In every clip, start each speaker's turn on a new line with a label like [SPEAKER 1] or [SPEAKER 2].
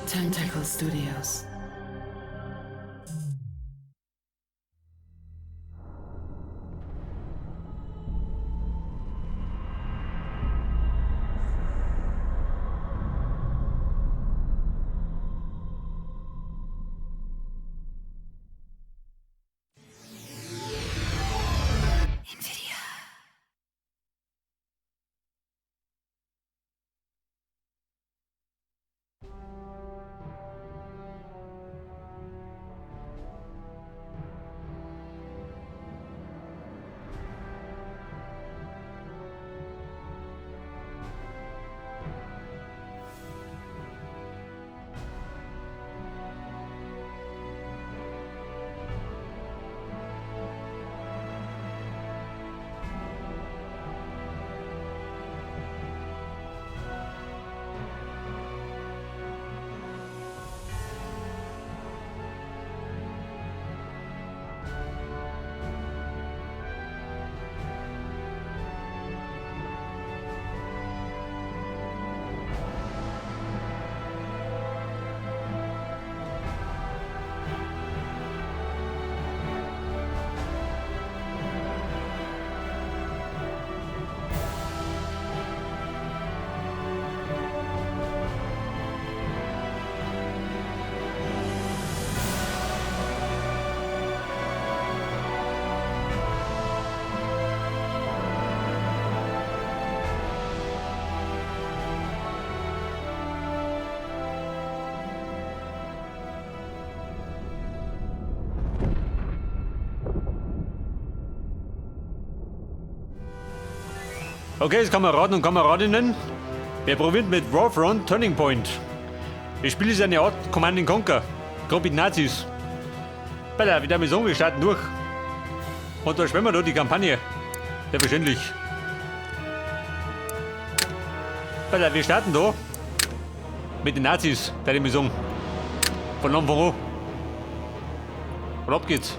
[SPEAKER 1] Tentacle Studios.
[SPEAKER 2] Okay, Kameraden und Kameradinnen, wir probieren mit Warfront Turning Point. Das Spiel ist eine Art Command & Conquer, gerade mit Nazis. Bella, wieder mal sagen, wir starten durch. Und da schwimmen wir da die Kampagne. Selbstverständlich. Bella, wir starten da mit den Nazis, der ich mal sagen. Von Anfang an. Und ab geht's.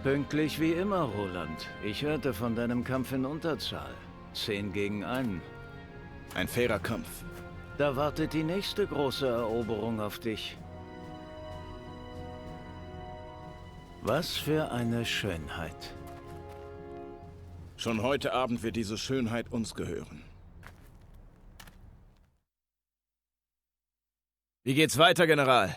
[SPEAKER 3] Pünktlich wie immer, Roland. Ich hörte von deinem Kampf in Unterzahl. 10 gegen 1.
[SPEAKER 4] Ein fairer Kampf.
[SPEAKER 3] Da wartet die nächste große Eroberung auf dich. Was für eine Schönheit.
[SPEAKER 4] Schon heute Abend wird diese Schönheit uns gehören.
[SPEAKER 5] Wie geht's weiter, General?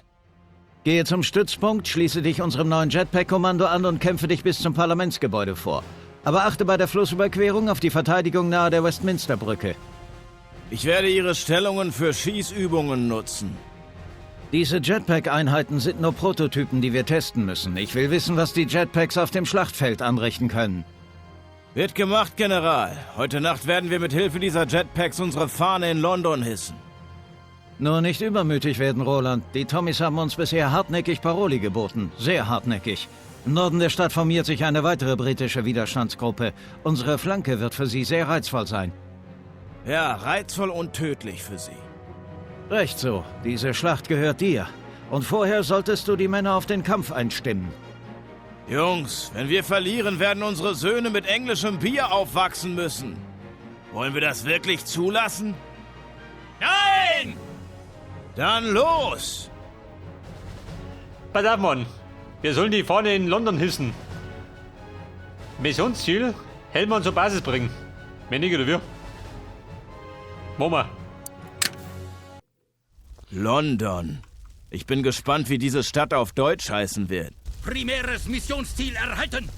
[SPEAKER 3] Gehe zum Stützpunkt, schließe dich unserem neuen Jetpack-Kommando an und kämpfe dich bis zum Parlamentsgebäude vor. Aber achte bei der Flussüberquerung auf die Verteidigung nahe der Westminsterbrücke.
[SPEAKER 5] Ich werde Ihre Stellungen für Schießübungen nutzen.
[SPEAKER 3] Diese Jetpack-Einheiten sind nur Prototypen, die wir testen müssen. Ich will wissen, was die Jetpacks auf dem Schlachtfeld anrichten können.
[SPEAKER 5] Wird gemacht, General. Heute Nacht werden wir mit Hilfe dieser Jetpacks unsere Fahne in London hissen.
[SPEAKER 3] Nur nicht übermütig werden, Roland. Die Tommies haben uns bisher hartnäckig Paroli geboten. Sehr hartnäckig. Im Norden der Stadt formiert sich eine weitere britische Widerstandsgruppe. Unsere Flanke wird für sie sehr reizvoll sein.
[SPEAKER 5] Ja, reizvoll und tödlich für Sie.
[SPEAKER 3] Recht so. Diese Schlacht gehört dir. Und vorher solltest du die Männer auf den Kampf einstimmen.
[SPEAKER 5] Jungs, wenn wir verlieren, werden unsere Söhne mit englischem Bier aufwachsen müssen. Wollen wir das wirklich zulassen? Nein! Dann los!
[SPEAKER 2] Pass auf, Mann. Wir sollen die Fahne in London hissen. Missionsziel: Hellmann zur Basis bringen. Mehr nicht, oder wir? Mama.
[SPEAKER 5] London. Ich bin gespannt, wie diese Stadt auf Deutsch heißen wird.
[SPEAKER 6] Primäres Missionsziel erhalten!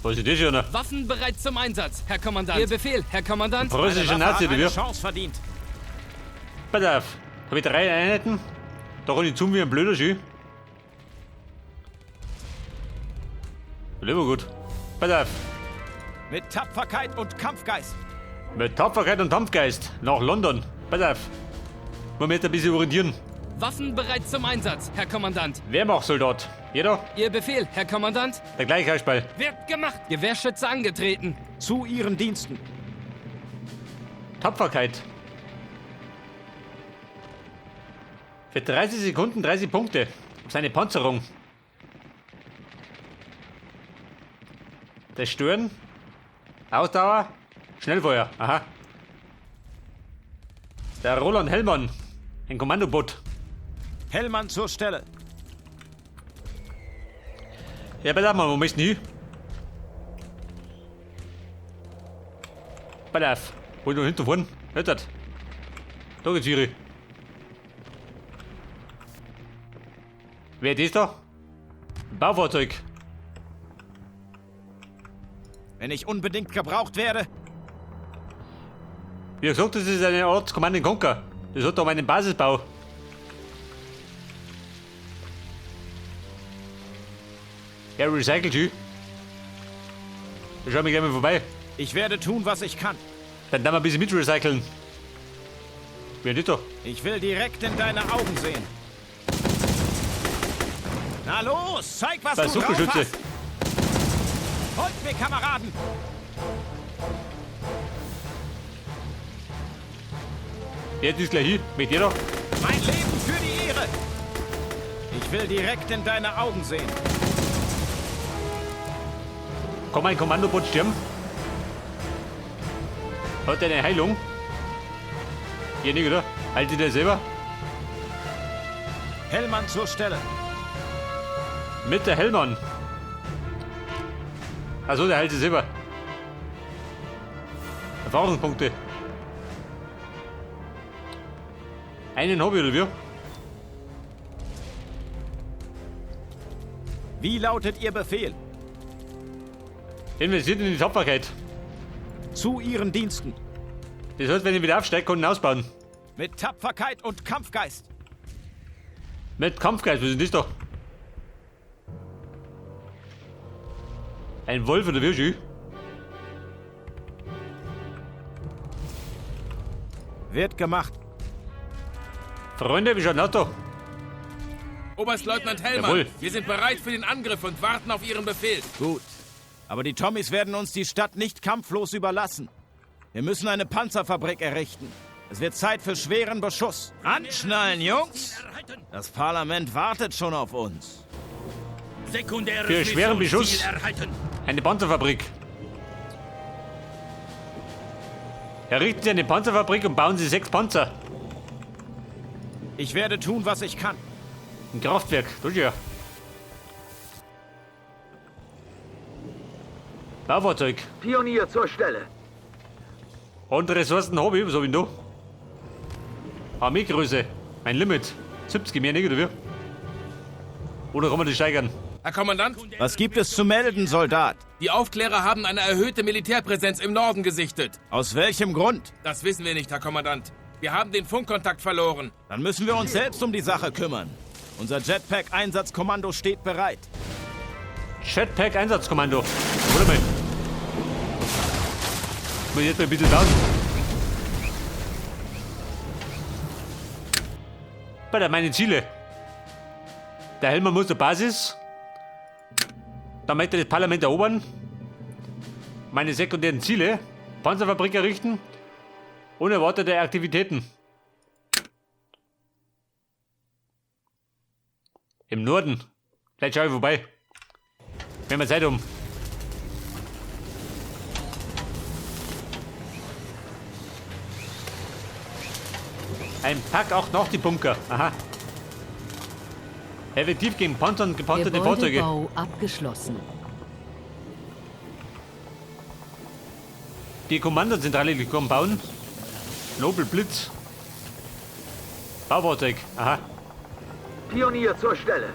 [SPEAKER 2] Was ist das schon?
[SPEAKER 6] Waffen bereit zum Einsatz, Herr Kommandant. Ihr Befehl, Herr Kommandant.
[SPEAKER 2] Preußische Nazi, oder wir?
[SPEAKER 5] Chance verdient.
[SPEAKER 2] Pass auf. Habe ich 3 Einheiten? Da kann ich zoom wie ein blöder Schi. Lieber gut. Pass auf.
[SPEAKER 5] Mit Tapferkeit und Kampfgeist.
[SPEAKER 2] Mit Tapferkeit und Kampfgeist nach London. Pass auf. Moment, ein bisschen orientieren.
[SPEAKER 6] Waffen bereit zum Einsatz, Herr Kommandant.
[SPEAKER 2] Wehrmachtssoldat. Jeder?
[SPEAKER 6] Ihr Befehl, Herr Kommandant.
[SPEAKER 2] Der gleiche Ausball.
[SPEAKER 6] Wird gemacht. Gewehrschütze angetreten.
[SPEAKER 5] Zu Ihren Diensten.
[SPEAKER 2] Tapferkeit. Für 30 Sekunden 30 Punkte. Auf seine Panzerung. Das Stören. Ausdauer. Schnellfeuer. Aha. Der Roland Hellmann. Ein Kommandobot.
[SPEAKER 5] Hellmann zur Stelle.
[SPEAKER 2] Ja, pass auf mal, wo möchtest du hin? Pass auf. Wo du hinten vorne? Hört das? Da geht's hier. Wer ist das da? Ein Baufahrzeug.
[SPEAKER 5] Wenn ich unbedingt gebraucht werde.
[SPEAKER 2] Wie gesagt, das ist eine Art Command & Conquer. Das hat da meinen Basisbau. Ja, recycelt sie. Da schauen wir gleich mal vorbei.
[SPEAKER 5] Ich werde tun, was ich kann.
[SPEAKER 2] Dann darf wir ein bisschen mit recyceln. Wer ist das da?
[SPEAKER 5] Ich will direkt in deine Augen sehen. Na los, zeig, was du drauf
[SPEAKER 2] Bazooka-Schütze.
[SPEAKER 5] hast. Folgt mir, Kameraden.
[SPEAKER 2] Wer ist gleich hier? Mit dir da?
[SPEAKER 5] Mein Leben für die Ehre. Ich will direkt in deine Augen sehen.
[SPEAKER 2] Komm, ein Kommandobot stirben. Hat er eine Heilung? Hier nicht, oder? Haltet ihr selber?
[SPEAKER 5] Hellmann zur Stelle.
[SPEAKER 2] Mit der Hellmann. Achso, der hält sie selber. Erfahrungspunkte. Einen Hobby, oder wie?
[SPEAKER 5] Wie lautet Ihr Befehl?
[SPEAKER 2] Investiert in die Tapferkeit.
[SPEAKER 5] Zu Ihren Diensten.
[SPEAKER 2] Das heißt, wenn ich wieder aufsteige, kann ich ihn ausbauen.
[SPEAKER 5] Mit Tapferkeit und Kampfgeist.
[SPEAKER 2] Mit Kampfgeist, was ist das doch? Ein Wolf oder wie?
[SPEAKER 5] Wird gemacht.
[SPEAKER 2] Freunde, wie schaut das da?
[SPEAKER 7] Oberstleutnant Hellmann,
[SPEAKER 2] Jawohl.
[SPEAKER 7] wir sind bereit für den Angriff und warten auf Ihren Befehl.
[SPEAKER 5] Gut. Aber die Tommies werden uns die Stadt nicht kampflos überlassen. Wir müssen eine Panzerfabrik errichten. Es wird Zeit für schweren Beschuss. Anschnallen, Jungs! Das Parlament wartet schon auf uns.
[SPEAKER 2] Für schweren Beschuss. Eine Panzerfabrik. Errichten Sie eine Panzerfabrik und bauen Sie 6 Panzer.
[SPEAKER 5] Ich werde tun, was ich kann.
[SPEAKER 2] Ein Kraftwerk, das ja. Baufahrzeug.
[SPEAKER 8] Pionier zur Stelle.
[SPEAKER 2] Und Ressourcen habe ich, was habe ich noch? Armeegröße. Mein Limit. 70 mehr nicht, oder wie? Oder kann man das steigern?
[SPEAKER 7] Herr Kommandant,
[SPEAKER 5] Was gibt es zu melden, Soldat?
[SPEAKER 7] die Aufklärer haben eine erhöhte Militärpräsenz im Norden gesichtet.
[SPEAKER 5] Aus welchem Grund?
[SPEAKER 7] Das wissen wir nicht, Herr Kommandant. Wir haben den Funkkontakt verloren.
[SPEAKER 5] Dann müssen wir uns selbst um die Sache kümmern. Unser Jetpack-Einsatzkommando steht bereit.
[SPEAKER 2] Jetpack-Einsatzkommando. Warte mal. Muss ich jetzt mal ein bisschen down. Bei meine Ziele. Der Helmer muss zur Basis. Dann möchte das Parlament erobern. Meine sekundären Ziele. Panzerfabrik errichten. Unerwartete Aktivitäten. Im Norden. Gleich schau ich vorbei. Wenn wir Zeit haben. Ein Pack 88 Bunker. Aha. Effektiv gegen Panzer und gepanzerte Fahrzeuge.
[SPEAKER 1] Gebäudebau abgeschlossen.
[SPEAKER 2] Die Kommandozentrale gekommen bauen. Nobel Blitz. Baufahrzeug. Aha.
[SPEAKER 8] Pionier zur Stelle.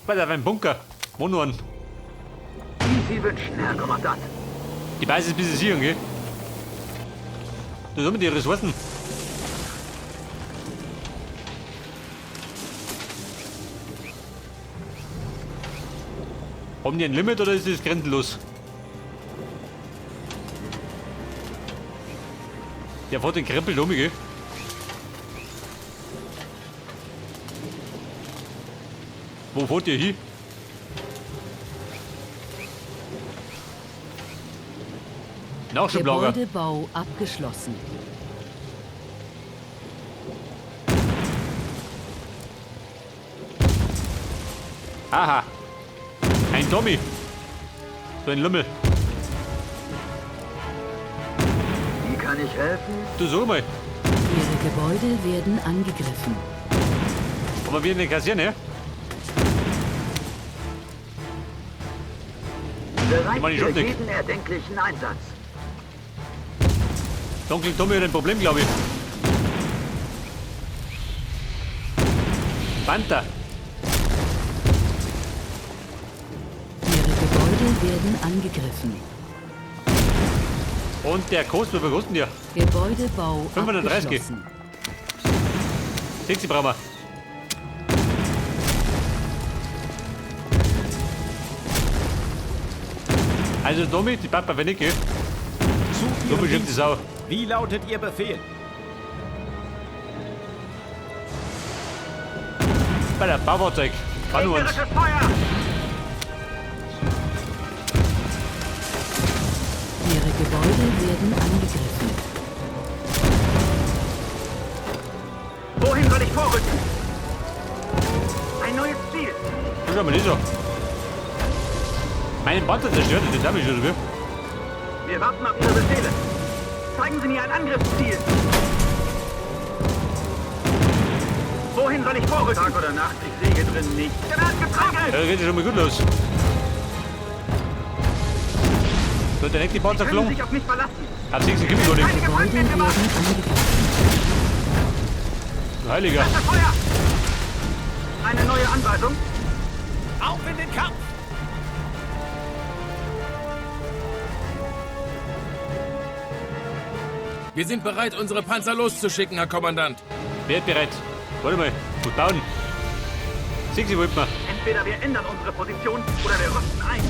[SPEAKER 2] Was auf einem Bunker. Monoren.
[SPEAKER 8] Wie Sie wünschen, Herr Kommandant.
[SPEAKER 2] Die Basis bis es hier, gell? Da haben wir die Ressourcen. Haben die ein Limit oder ist das grenzenlos? Der fährt den Krempel um, gell? Wo fährt ihr hin? Nachschublager.
[SPEAKER 1] Gebäudebau abgeschlossen.
[SPEAKER 2] Aha. Ein Tommy. So ein Lümmel.
[SPEAKER 8] Wie kann ich helfen?
[SPEAKER 2] Du so mal.
[SPEAKER 1] Ihre Gebäude werden angegriffen.
[SPEAKER 2] Aber wir in der Kaserne,
[SPEAKER 8] Bereit
[SPEAKER 2] meine
[SPEAKER 8] für
[SPEAKER 2] Schuldig.
[SPEAKER 8] jeden erdenklichen Einsatz.
[SPEAKER 2] Dunkel Tommy hat ein Problem, glaube ich. Panther.
[SPEAKER 1] Ihre Gebäude werden angegriffen.
[SPEAKER 2] Und der Kost, wie kosten der?
[SPEAKER 1] Gebäudebau
[SPEAKER 2] 530.
[SPEAKER 1] abgeschlossen.
[SPEAKER 2] 60 brauchen wir. Also Tommy, die Papa wenn ich gehe.
[SPEAKER 5] Zu
[SPEAKER 2] So
[SPEAKER 5] Ihren
[SPEAKER 2] bestimmt die
[SPEAKER 5] Diensten.
[SPEAKER 2] Sau.
[SPEAKER 5] Wie lautet Ihr Befehl?
[SPEAKER 2] Bei der Baufahrzeug. An uns.
[SPEAKER 8] Gegnerisches Feuer!
[SPEAKER 1] Ihre Gebäude werden angegriffen.
[SPEAKER 8] Wohin soll ich vorrücken? Ein neues Ziel.
[SPEAKER 2] Schau mal, nicht so. Meinen Panzer zerstört, das habe ich schon, oder?
[SPEAKER 8] Wir warten auf Ihre Befehle. Zeigen Sie mir ein Angriffsziel. Wohin soll ich vorrücken? Tag oder Nacht, ich sehe hier drin nichts. Der wird getroffen!
[SPEAKER 2] Ja, geht ja schon mal gut los. Wird der nicht die Panzer
[SPEAKER 8] Sie können
[SPEAKER 2] geflogen?
[SPEAKER 8] sich auf mich verlassen.
[SPEAKER 2] Ab 6 Kilometer oder
[SPEAKER 8] Keine
[SPEAKER 2] nicht?
[SPEAKER 1] Gebäude
[SPEAKER 8] Gefangenen
[SPEAKER 1] werden
[SPEAKER 8] gemacht.
[SPEAKER 1] angegriffen.
[SPEAKER 2] Du Heiliger.
[SPEAKER 8] Das Feuer! Eine neue Anweisung.
[SPEAKER 5] Auf in den Kampf!
[SPEAKER 7] Wir sind bereit, unsere Panzer loszuschicken, Herr Kommandant.
[SPEAKER 2] Werd bereit. Warte mal. Gut bauen. 6 wollten wir.
[SPEAKER 8] Entweder wir ändern unsere Position oder wir rüsten ein.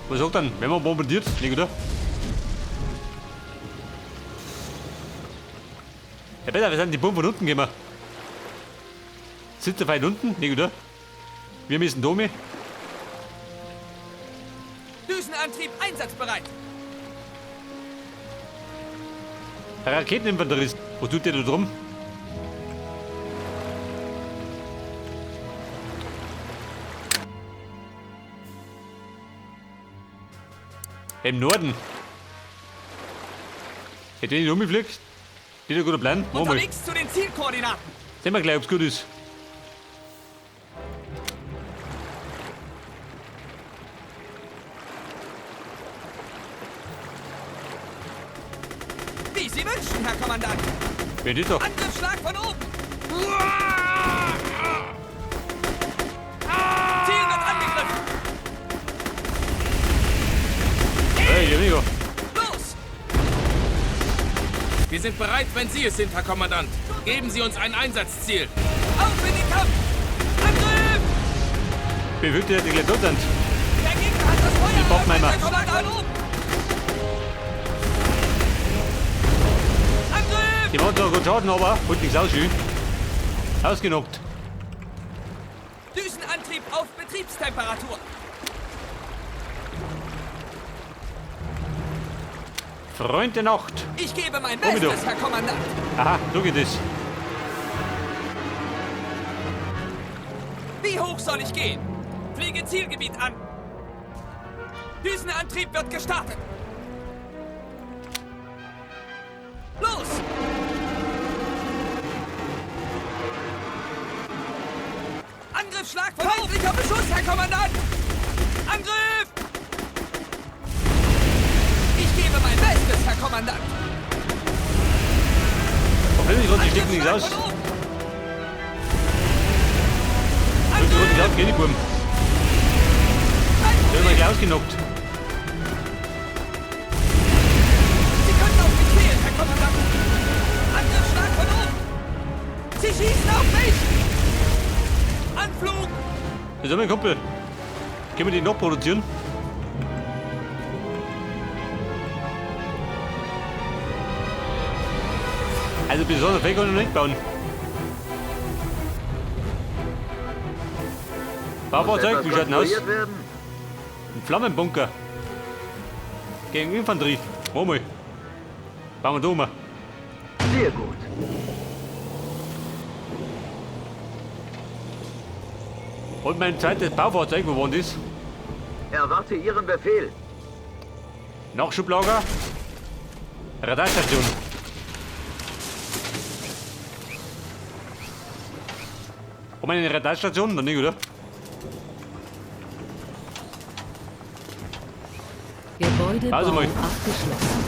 [SPEAKER 2] Was sagt dann? Wenn man bombardiert? Nicht, oder? Ja, besser, wir sind die Bomben von unten gehen wir. Sitzt er weit unten? Nicht, oder? Wir müssen Domi.
[SPEAKER 6] Düsenantrieb einsatzbereit.
[SPEAKER 2] Der Raketeninfanterist. Wo tut der da drum? Im Norden. Hätte ich nicht umgefliegt? Das ist ein guter Plan. Machen wir.
[SPEAKER 6] Unterwegs zu den Zielkoordinaten.
[SPEAKER 2] Sehen wir gleich, ob's gut ist.
[SPEAKER 6] Wie Sie wünschen, Herr Kommandant.
[SPEAKER 2] Wer das doch?
[SPEAKER 6] Angriffsschlag von oben. Ziel wird angegriffen.
[SPEAKER 2] Hey, Amigo.
[SPEAKER 6] Los!
[SPEAKER 7] Wir sind bereit, wenn Sie es sind, Herr Kommandant. Geben Sie uns ein Einsatzziel.
[SPEAKER 6] Auf in den Kampf! Angriff!
[SPEAKER 2] Bewirkt ihr, die gleich tot sind?
[SPEAKER 6] Der Gegner hat das Feuer!
[SPEAKER 2] Bockmeimer.
[SPEAKER 6] Schlag von oben! Angriff!
[SPEAKER 2] Die machen zwar gut Schaden, aber holt nichts aus, schön. Ausgenockt.
[SPEAKER 6] Düsenantrieb auf Betriebstemperatur.
[SPEAKER 2] Freund der Nacht.
[SPEAKER 6] Ich gebe mein
[SPEAKER 2] Komm
[SPEAKER 6] Bestes,
[SPEAKER 2] doch.
[SPEAKER 6] Herr Kommandant.
[SPEAKER 2] Aha, so geht es.
[SPEAKER 6] Wie hoch soll ich gehen? Fliege Zielgebiet an. Düsenantrieb wird gestartet. Los! Angriffsschlag von feindlicher Beschuss, Herr Kommandant! Angriff! Ich gebe mein Bestes, Herr Kommandant!
[SPEAKER 2] Hoffentlich die stecken nichts aus.
[SPEAKER 6] Angriffsschlag von oben.
[SPEAKER 2] Drück die roten Klaut, geh die Buben.
[SPEAKER 6] Kein
[SPEAKER 2] Der wird
[SPEAKER 6] Problem.
[SPEAKER 2] mal gleich ausgenockt.
[SPEAKER 6] Sie können auf mich zählen, Herr Kommandant! Angriffsschlag von oben! Sie schießen auf mich! Anflug!
[SPEAKER 2] Das ist mein Kumpel. Können wir den noch produzieren? Also besonders weg kann ich noch nicht bauen. Baufahrzeug, wie schaut denn aus? Ein Flammenbunker. Gegen Infanterie. Mach mal. Bauen wir da um.
[SPEAKER 8] Sehr gut.
[SPEAKER 2] Und mein zweites Baufahrzeug, wo war denn das?
[SPEAKER 8] Erwarte Ihren Befehl.
[SPEAKER 2] Nachschublager. Radarstation. Haben wir eine Radarstation? Noch nicht, oder?
[SPEAKER 1] Gebäudebau
[SPEAKER 2] Also mal.
[SPEAKER 1] abgeschlossen.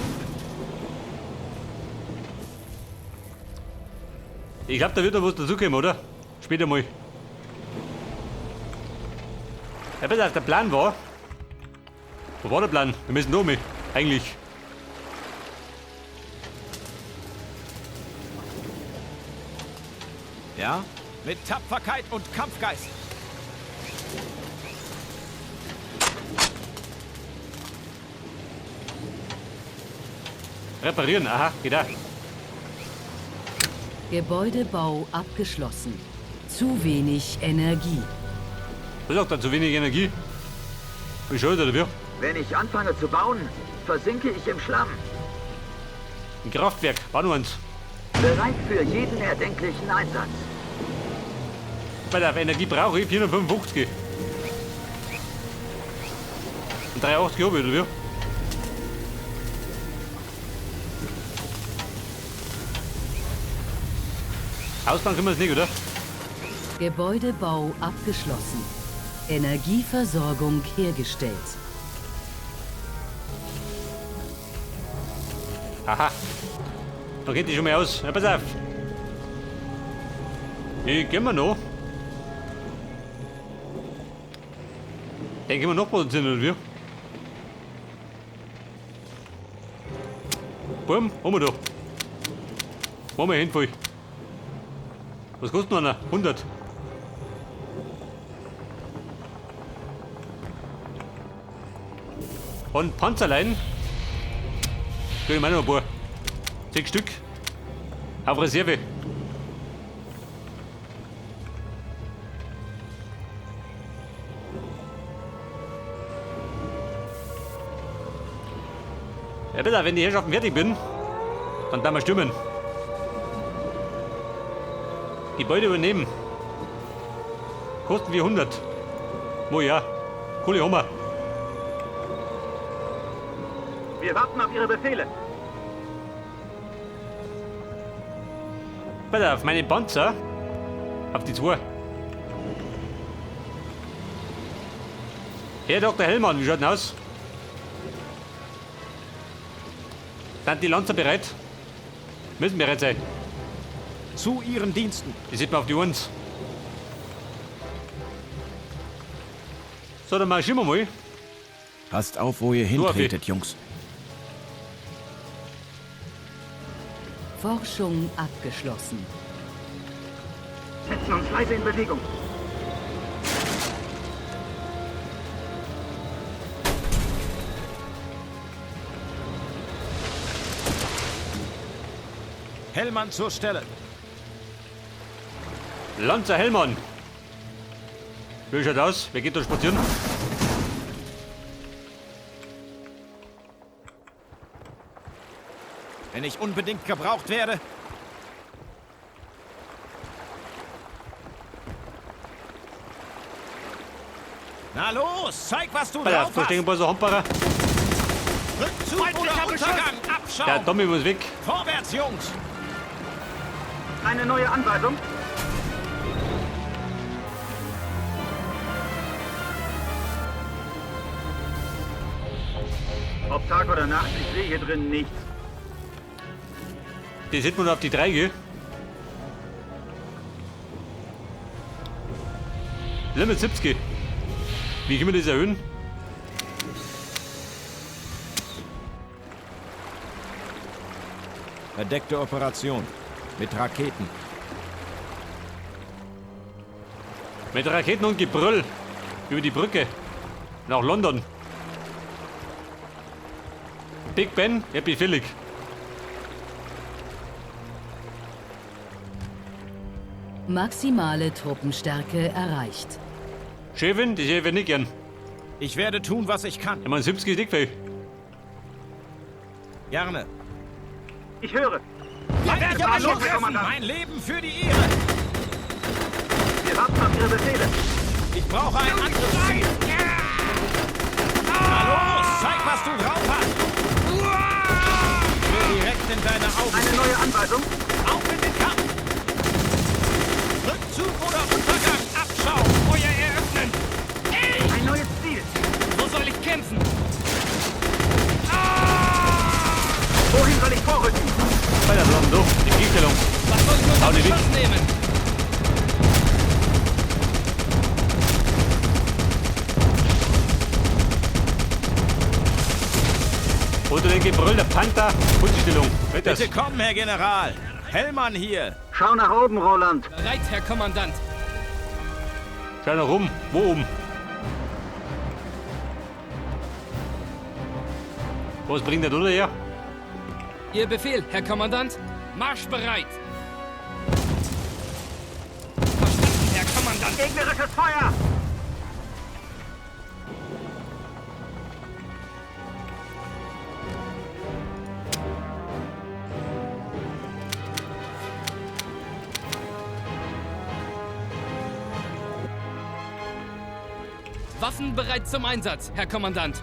[SPEAKER 2] Ich glaube, da wird noch was dazukommen, oder? Später mal. Ja, pass auf, der Plan war. Wo war der Plan? Wir müssen da mal. Eigentlich.
[SPEAKER 5] Ja? Mit Tapferkeit und Kampfgeist.
[SPEAKER 2] Reparieren, aha, geht da.
[SPEAKER 1] Gebäudebau abgeschlossen. Zu wenig Energie.
[SPEAKER 2] Was sagt er, zu wenig Energie? Wie schaut er dafür?
[SPEAKER 8] Wenn ich anfange zu bauen, versinke ich im Schlamm.
[SPEAKER 2] Ein Kraftwerk, war nur eins.
[SPEAKER 8] Bereit für jeden erdenklichen Einsatz.
[SPEAKER 2] Bei der Energie brauche ich 455. Und 380 habe ich, oder wie? Ausbauen können wir es nicht, oder?
[SPEAKER 1] Gebäudebau abgeschlossen. Energieversorgung hergestellt.
[SPEAKER 2] Aha. Dann geht die schon mal aus. Ja, pass auf. Gehen wir noch. Den können wir noch produzieren, oder wie? Boom, haben wir da. Machen wir hin voll. Was kostet noch einer? 100. Und Panzerlein. Krieg ich meine noch ein paar. 6 Stück. Auf Reserve. Ja bitte, wenn die Herrschaften fertig bin, dann darf man stürmen. Gebäude übernehmen. Kosten wir 100. Wo ja. Kohle haben wir.
[SPEAKER 8] Wir warten auf Ihre Befehle.
[SPEAKER 2] Warte, auf meine Panzer. Auf die 2. Herr Dr. Hellmann, wie schaut denn aus? Sind die Lanzer bereit? Müssen bereit sein.
[SPEAKER 5] Zu Ihren Diensten.
[SPEAKER 2] Die sieht man auf die 1. So, dann marschieren wir mal.
[SPEAKER 5] Passt auf, wo ihr hintretet, Jungs.
[SPEAKER 1] Forschung abgeschlossen.
[SPEAKER 8] Setzen uns leise in Bewegung.
[SPEAKER 5] Hellmann zur Stelle.
[SPEAKER 2] Lanzer Hellmann. Wie schaut aus? Wer geht da spazieren?
[SPEAKER 5] Wenn ich unbedingt gebraucht werde. Na los, zeig, was du
[SPEAKER 2] Warte,
[SPEAKER 5] drauf
[SPEAKER 2] da stehen ein
[SPEAKER 5] hast.
[SPEAKER 2] paar so Hamperer.
[SPEAKER 5] Rückzug oder Untergang, Abschau.
[SPEAKER 2] Der Tommy muss weg.
[SPEAKER 5] Vorwärts, Jungs.
[SPEAKER 8] Eine neue Anweisung. Ob Tag oder Nacht, ich sehe hier drin nichts.
[SPEAKER 2] Die sieht man auf die 3, gell? Limit 70. Wie können wir das erhöhen?
[SPEAKER 5] Verdeckte Operation. Mit Raketen.
[SPEAKER 2] Mit Raketen und Gebrüll. Über die Brücke. Nach London. Big Ben, Happy Philip.
[SPEAKER 1] Maximale Truppenstärke erreicht.
[SPEAKER 2] Chefin, die Chefin nicht gern.
[SPEAKER 5] Ich werde tun, was ich kann.
[SPEAKER 2] Ich meine, 70 ist nicht viel.
[SPEAKER 5] Gerne.
[SPEAKER 8] Ich höre.
[SPEAKER 5] Ihr werdet
[SPEAKER 8] Hallo,
[SPEAKER 5] mich
[SPEAKER 8] Herr
[SPEAKER 5] treffen.
[SPEAKER 8] Kommandant.
[SPEAKER 5] Mein Leben für die Ehre.
[SPEAKER 8] Wir warten auf Ihre Befehle.
[SPEAKER 5] Ich brauche ein Angriffsziel. Na los, zeig, was du drauf hast. Ich will direkt in deine Augen.
[SPEAKER 8] Eine neue Anweisung.
[SPEAKER 5] Auf in den Kampf. Rückzug oder Untergang. Abschau. Feuer eröffnen.
[SPEAKER 8] Ein neues Ziel.
[SPEAKER 7] Wo soll ich kämpfen?
[SPEAKER 8] Wohin soll ich vorrücken?
[SPEAKER 2] Weiter, bleiben so. Die Kriegstellung.
[SPEAKER 7] Was soll ich
[SPEAKER 2] Hau
[SPEAKER 7] unter
[SPEAKER 2] die
[SPEAKER 7] Beschuss nehmen?
[SPEAKER 2] Unter den Gebrüll der Panther. Posistellung. Weiter.
[SPEAKER 5] Bitte kommen, Herr General. Hellmann hier.
[SPEAKER 8] Schau nach oben, Roland.
[SPEAKER 7] Bereit, Herr Kommandant.
[SPEAKER 2] Schau nach rum. Wo oben? Was bringt der Dulle her?
[SPEAKER 7] Ihr Befehl, Herr Kommandant. Marsch bereit. Verstanden, Herr Kommandant.
[SPEAKER 8] Gegnerisches Feuer.
[SPEAKER 7] Waffen bereit zum Einsatz, Herr Kommandant.